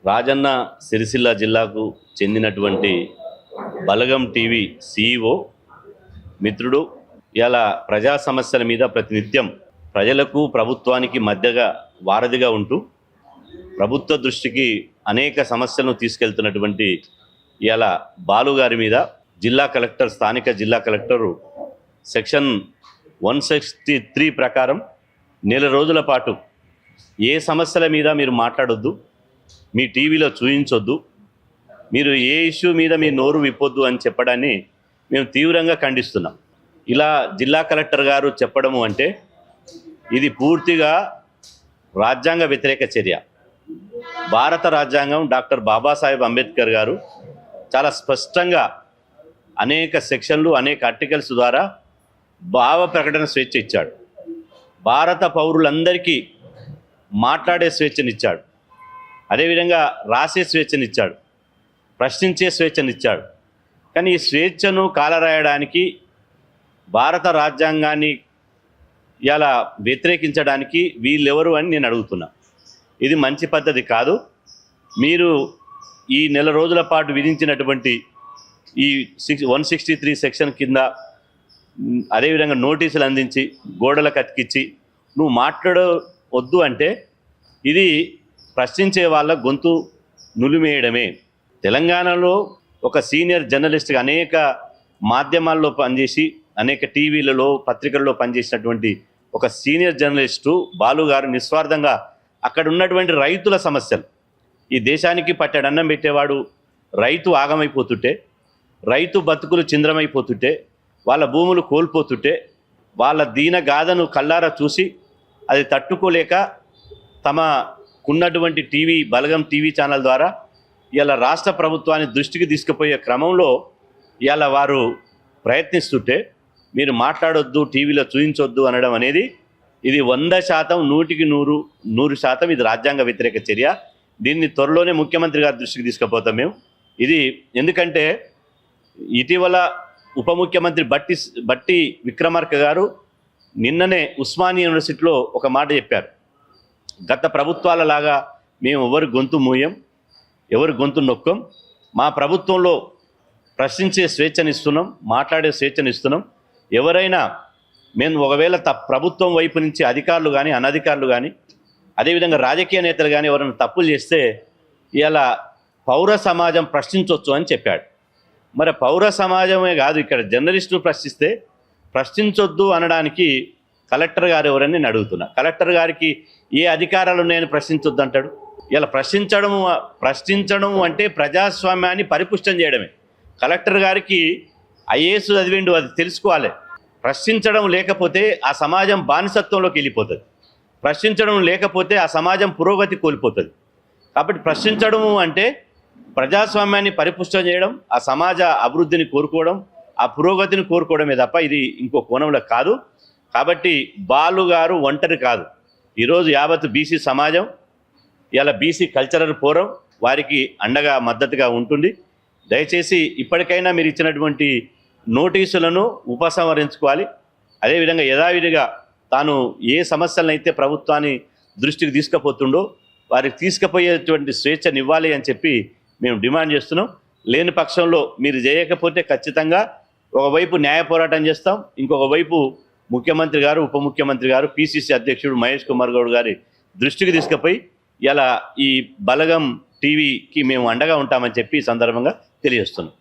రాజన్న సిరిసిల్ల జిల్లాకు చెందినటువంటి బలగం TV CEO మిత్రుడు ఇలా ప్రజా సమస్యల మీద ప్రతినిత్యం ప్రజలకు ప్రభుత్వానికి మధ్యగా వారధిగా ఉంటూ ప్రభుత్వ దృష్టికి అనేక సమస్యలను తీసుకెళ్తున్నటువంటి ఇలా బాలు గారి మీద జిల్లా కలెక్టర్ స్థానిక జిల్లా కలెక్టరు సెక్షన్ 163 ప్రకారం నెల రోజుల పాటు ఏ సమస్యల మీద మీరు మాట్లాడొద్దు, మీ టీవీలో చూయించొద్దు, మీరు ఏ ఇష్యూ మీద మీ నోరు విప్పొద్దు అని చెప్పడాన్ని మేము తీవ్రంగా ఖండిస్తున్నాం. ఇలా జిల్లా కలెక్టర్ గారు చెప్పడము అంటే ఇది పూర్తిగా రాజ్యాంగ వ్యతిరేక చర్య. భారత రాజ్యాంగం డాక్టర్ బాబాసాహెబ్ అంబేద్కర్ గారు చాలా స్పష్టంగా అనేక సెక్షన్లు అనేక ఆర్టికల్స్ ద్వారా భావ ప్రకటన స్వేచ్ఛ ఇచ్చాడు. భారత పౌరులందరికీ మాట్లాడే స్వేచ్ఛనిచ్చాడు, అదేవిధంగా రాసే స్వేచ్ఛనిచ్చాడు, ప్రశ్నించే స్వేచ్ఛనిచ్చాడు. కానీ ఈ స్వేచ్ఛను కాలరాయడానికి భారత రాజ్యాంగాన్ని ఇలా వ్యతిరేకించడానికి వీళ్ళెవరు అని నేను అడుగుతున్నా. ఇది మంచి పద్ధతి కాదు. మీరు ఈ నెల రోజుల పాటు విధించినటువంటి ఈ 163 సెక్షన్ కింద అదేవిధంగా నోటీసులు అందించి గోడలకు అతికిచ్చి నువ్వు మాట్లాడవద్దు అంటే ఇది ప్రశ్నించే వాళ్ళ గొంతు నులిమేయడమే. తెలంగాణలో ఒక సీనియర్ జర్నలిస్ట్గా అనేక మాధ్యమాల్లో పనిచేసి అనేక టీవీలలో పత్రికల్లో పనిచేసినటువంటి ఒక సీనియర్ జర్నలిస్టు బాలు గారు నిస్వార్థంగా అక్కడ ఉన్నటువంటి రైతుల సమస్యలు, ఈ దేశానికి పట్టెడన్నం పెట్టేవాడు రైతు ఆగమైపోతుంటే, రైతు బతుకులు చింద్రమైపోతుంటే, వాళ్ళ భూములు కోల్పోతుంటే వాళ్ళ దీనగాథను కళ్ళారా చూసి అది తట్టుకోలేక తమకున్నటువంటి బలగం టీవీ ఛానల్ ద్వారా ఇలా రాష్ట్ర ప్రభుత్వాన్ని దృష్టికి తీసుకుపోయే క్రమంలో ఇలా వారు ప్రయత్నిస్తుంటే మీరు మాట్లాడొద్దు, టీవీలో చూయించొద్దు అనడం అనేది ఇది 100%, 100% ఇది రాజ్యాంగ వ్యతిరేక చర్య. దీన్ని త్వరలోనే ముఖ్యమంత్రి గారి దృష్టికి తీసుకుపోతాం మేము. ఇది ఎందుకంటే ఇటీవల ఉప ముఖ్యమంత్రి బట్టి విక్రమార్క గారు నిన్ననే ఉస్మానియా యూనివర్సిటీలో ఒక మాట చెప్పారు. గత ప్రభుత్వాల లాగా మేము ఎవరి గొంతు మూయం, ఎవరి గొంతు నొక్కం, మా ప్రభుత్వంలో ప్రశ్నించే స్వేచ్ఛనిస్తున్నాం, మాట్లాడే స్వేచ్ఛనిస్తున్నాం. ఎవరైనా మేము ఒకవేళ ప్రభుత్వం వైపు నుంచి అధికారులు కానీ అనధికారులు కానీ అదేవిధంగా రాజకీయ నేతలు కానీ ఎవరైనా తప్పులు చేస్తే ఇలా పౌర సమాజం ప్రశ్నించవచ్చు అని చెప్పాడు. మరి పౌర సమాజమే కాదు, ఇక్కడ జర్నలిస్టులు ప్రశ్నిస్తే ప్రశ్నించొద్దు అనడానికి కలెక్టర్ గారు ఎవరని నేను అడుగుతున్నా. కలెక్టర్ గారికి ఏ అధికారాలు ఉన్నాయని ప్రశ్నించొద్దు అంటాడు? ఇలా ప్రశ్నించడం అంటే ప్రజాస్వామ్యాన్ని పరిపుష్టం చేయడమే. కలెక్టర్ గారికి IAS చదివిండు, అది తెలుసుకోవాలి. ప్రశ్నించడం లేకపోతే ఆ సమాజం బానిసత్వంలోకి వెళ్ళిపోతుంది, ప్రశ్నించడం లేకపోతే ఆ సమాజం పురోగతి కోల్పోతుంది. కాబట్టి ప్రశ్నించడం అంటే ప్రజాస్వామ్యాన్ని పరిపుష్టం చేయడం, ఆ సమాజ అభివృద్ధిని కోరుకోవడం, ఆ పురోగతిని కోరుకోవడమే తప్ప ఇది ఇంకో కోణంలో కాదు. కాబట్టి బాలు గారు ఒంటరి కాదు. ఈరోజు యావత్ బీసీ సమాజం ఇలా బీసీ కల్చరల్ ఫోరం వారికి అండగా మద్దతుగా ఉంటుంది. దయచేసి ఇప్పటికైనా మీరు ఇచ్చినటువంటి నోటీసులను ఉపసంహరించుకోవాలి. అదేవిధంగా యథావిధిగా తాను ఏ సమస్యలనైతే ప్రభుత్వాన్ని దృష్టికి తీసుకుపోతుండో వారికి తీసుకుపోయేటువంటి స్వేచ్ఛనివ్వాలి అని చెప్పి మేము డిమాండ్ చేస్తున్నాం. లేని పక్షంలో మీరు చేయకపోతే ఖచ్చితంగా ఒకవైపు న్యాయ పోరాటం చేస్తాం, ఇంకొక వైపు ముఖ్యమంత్రి గారు, ఉప ముఖ్యమంత్రి గారు, PCC అధ్యక్షుడు మహేష్ కుమార్ గౌడ్ గారి దృష్టికి తీసుకుపోయి ఇలా ఈ బలగం టీవీకి మేము అండగా ఉంటామని చెప్పి ఈ సందర్భంగా తెలియజేస్తున్నాం.